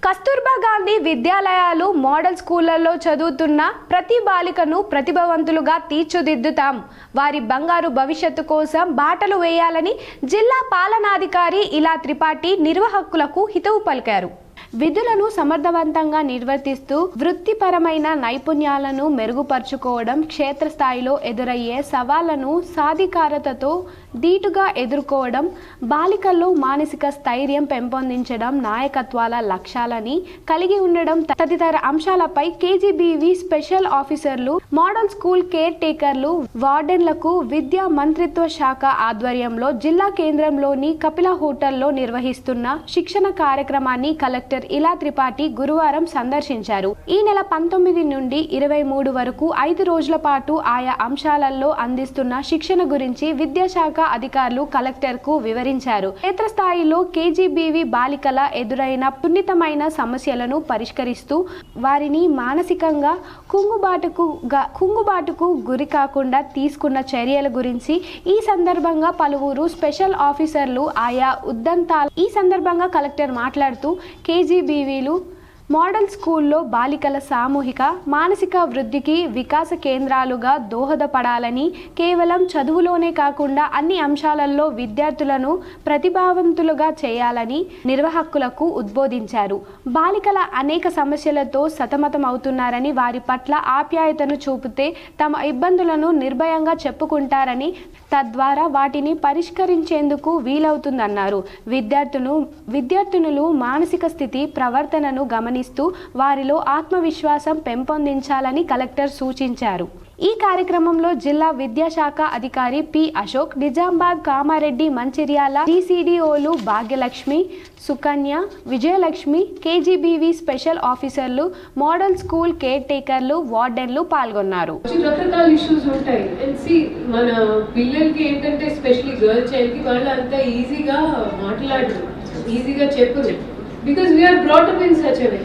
కస్తూర్బా గాంధీ విద్యాలయాలు మోడల్ స్కూళ్లలో చదువుతున్న ప్రతి బాలికను ప్రతిభావంతులుగా తీర్చిదిద్దుతాం. వారి బంగారు భవిష్యత్తు కోసం బాటలు వేయాలని జిల్లా పాలనాధికారి ఇలా త్రిపాఠి నిర్వాహకులకు హితవు పలికారు. విధులను సమర్థవంతంగా నిర్వర్తిస్తూ వృత్తిపరమైన నైపుణ్యాలను మెరుగుపరుచుకోవడం, క్షేత్రస్థాయిలో ఎదురయ్యే సవాళ్లను సాధికారతతో ధీటుగా ఎదుర్కోవడం, బాలికల్లో మానసిక స్థైర్యం పెంపొందించడం నాయకత్వాల లక్ష్యాలని కలిగి ఉండడం తదితర అంశాలపై కేజీబీవీ స్పెషల్ ఆఫీసర్లు, మోడల్ స్కూల్ కేర్ టేకర్లు, వార్డెన్లకు విద్యా మంత్రిత్వ శాఖ ఆధ్వర్యంలో జిల్లా కేంద్రంలోని కపిల హోటల్లో నిర్వహిస్తున్న శిక్షణ కార్యక్రమాన్ని కలెక్టర్ ఇలా త్రిపాఠి గురువారం సందర్శించారు. ఈ నెల 19 నుండి 23 వరకు 5 రోజుల పాటు ఆయా అంశాలలో అందిస్తున్న శిక్షణ గురించి విద్యాశాఖ అధికారులు కలెక్టర్ కు వివరించారు. క్షేత్రస్థాయిలో కేజీబీవీ బాలికల ఎదురైన సున్నితమైన సమస్యలను పరిష్కరిస్తూ వారిని మానసికంగా కుంగుబాటుకు గురి కాకుండా తీసుకున్న చర్యల గురించి ఈ సందర్భంగా పలువురు స్పెషల్ ఆఫీసర్లు ఆయా ఉదంతాలు ఈ సందర్భంగా కలెక్టర్ మాట్లాడుతూ కేజీబీవీలు మోడల్ స్కూల్లో బాలికల సామూహిక మానసిక వృద్ధికి వికాస కేంద్రాలుగా దోహదపడాలని, కేవలం చదువులోనే కాకుండా అన్ని అంశాలలో విద్యార్థులను ప్రతిభావంతులుగా చేయాలని నిర్వాహకులకు ఉద్బోధించారు. బాలికల అనేక సమస్యలతో సతమతమవుతున్నారని, వారి పట్ల ఆప్యాయతను చూపితే తమ ఇబ్బందులను నిర్భయంగా చెప్పుకుంటారని, తద్వారా వాటిని పరిష్కరించేందుకు వీలవుతుందన్నారు. విద్యార్థినులు మానసిక స్థితి, ప్రవర్తనను గమనిస్తూ వారిలో ఆత్మవిశ్వాసం పెంపొందించాలని కలెక్టర్ సూచించారు. ఈ కార్యక్రమంలో జిల్లా విద్యాశాఖ అధికారి పి అశోక్, నిజామాబాద్, కామారెడ్డి, మంచిర్యాల DCDOలు భాగ్యలక్ష్మి, సుకన్య, విజయలక్ష్మి, కేజీబీవీ స్పెషల్ ఆఫీసర్లు, మోడల్ స్కూల్ కేర్ టేకర్లు, వార్డెన్లు పాల్గొన్నారు. రకరకాల ఇష్యూస్ ఉంటాయి. మన పిల్లలకి ఏంటంటే స్పెషల్లీ గర్ల్ చైల్డ్ కి వాళ్ళు అంత ఈజీగా మాట్లాడరు, ఈజీగా చెప్పరు. Because we are brought up in such a way,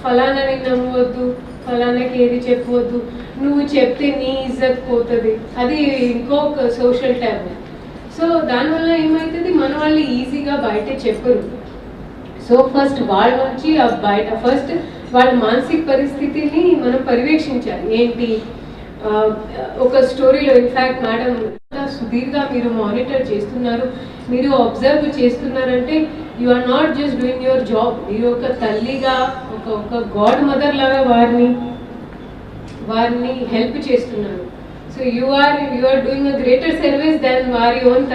ఫలానాని నమ్మవద్దు, ఫలానాకి ఏది చెప్పవద్దు, నువ్వు చెప్తే నీ ఇజ్జత్ పోతుంది, అది ఇంకొక సోషల్ ట్యాబ్. సో దానివల్ల ఏమవుతుంది, మన వాళ్ళు ఈజీగా బయట చెప్పరు. సో ఫస్ట్ వాళ్ళ నుంచి ఫస్ట్ వాళ్ళ మానసిక పరిస్థితిని మనం పర్యవేక్షించాలి. ఏంటి ఒక స్టోరీలో ఇన్ఫ్యాక్ట్ మేడం సుదీర్ఘ మీరు మానిటర్ చేస్తున్నారు, మీరు అబ్జర్వ్ చేస్తున్నారంటే you are not just doing your job. మీరు ఒక తల్లిగా, ఒక గాడ్ మదర్ లాగా వారిని హెల్ప్ చేస్తున్నారు. So you are doing a greater service then వారి ఓన్